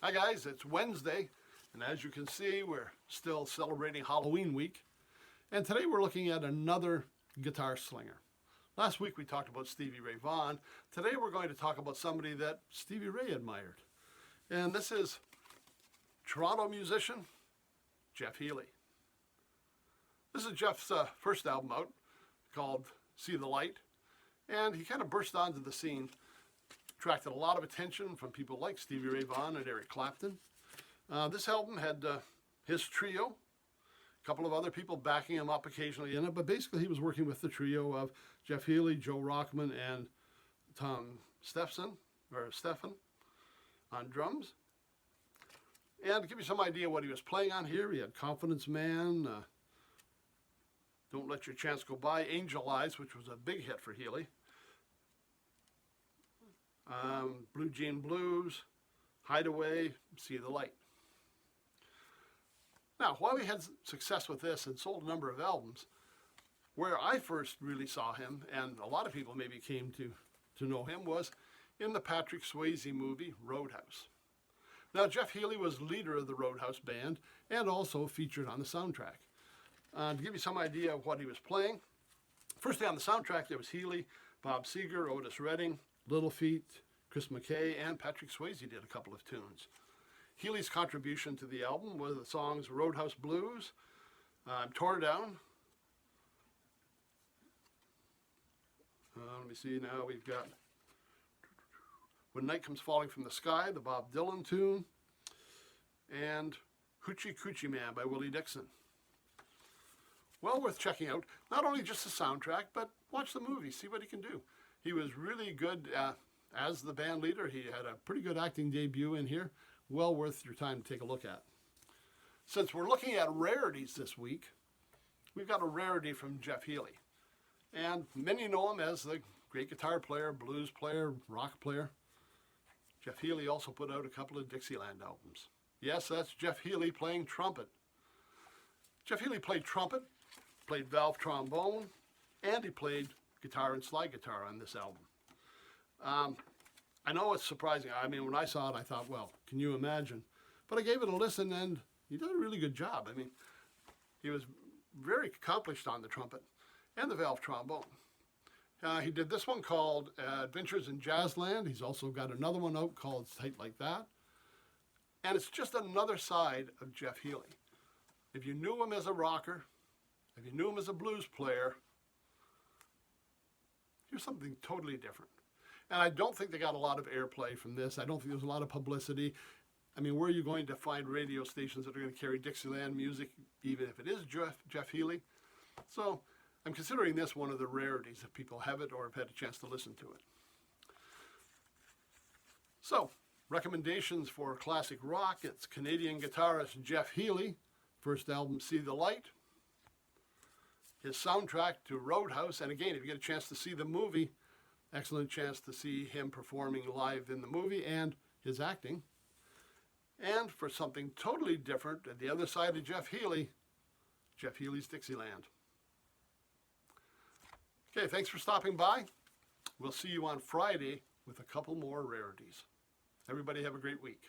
Hi guys, it's Wednesday, and as you can see, we're still celebrating Halloween week. And today we're looking at another guitar slinger. Last week we talked about Stevie Ray Vaughan. Today we're going to talk about somebody that Stevie Ray admired. And this is Toronto musician, Jeff Healey. This is Jeff's first album out, called See the Light. And he kind of burst onto the scene. Attracted a lot of attention from people like Stevie Ray Vaughan and Eric Clapton. This album had his trio, a couple of other people backing him up occasionally in it, but basically he was working with the trio of Jeff Healey, Joe Rockman, and Tom Stephen on drums. And to give you some idea what he was playing on here, he had Confidence Man, Don't Let Your Chance Go By, Angel Eyes, which was a big hit for Healey. Blue Jean Blues, Hideaway, See the Light. Now, while he had success with this and sold a number of albums, where I first really saw him, and a lot of people maybe came to know him, was in the Patrick Swayze movie, Roadhouse. Now, Jeff Healey was leader of the Roadhouse band and also featured on the soundtrack. To give you some idea of what he was playing, firstly on the soundtrack there was Healey, Bob Seger, Otis Redding, Little Feat, Chris McKay, and Patrick Swayze did a couple of tunes. Healey's contribution to the album was the songs Roadhouse Blues, Tore Down. Let me see now, we've got When Night Comes Falling from the Sky, the Bob Dylan tune, and Hoochie Coochie Man by Willie Dixon. Well worth checking out, not only just the soundtrack, but watch the movie, see what he can do. He was really good as the band leader. He had a pretty good acting debut in here. Well worth your time to take a look at. Since we're looking at rarities this week, we've got a rarity from Jeff Healey. And many know him as the great guitar player, blues player, rock player. Jeff Healey also put out a couple of Dixieland albums. Yes, that's Jeff Healey playing trumpet. Jeff Healey played trumpet, played valve trombone, and he played guitar and slide guitar on this album. I know it's surprising. I mean, when I saw it, I thought, well, can you imagine? But I gave it a listen, and he did a really good job. I mean, he was very accomplished on the trumpet and the valve trombone. He did this one called Adventures in Jazzland. He's also got another one out called Tight Like That. And it's just another side of Jeff Healey. If you knew him as a rocker, if you knew him as a blues player, here's something totally different. And I don't think they got a lot of airplay from this. I don't think there's a lot of publicity. I mean, where are you going to find radio stations that are going to carry Dixieland music, even if it is Jeff Healey? So I'm considering this one of the rarities if people have it or have had a chance to listen to it. So, recommendations for classic rock. It's Canadian guitarist Jeff Healey, first album See the Light. His soundtrack to Roadhouse, and again, if you get a chance to see the movie, excellent chance to see him performing live in the movie and his acting. And for something totally different, at the other side of Jeff Healey, Jeff Healey's Dixieland. Okay, thanks for stopping by. We'll see you on Friday with a couple more rarities. Everybody have a great week.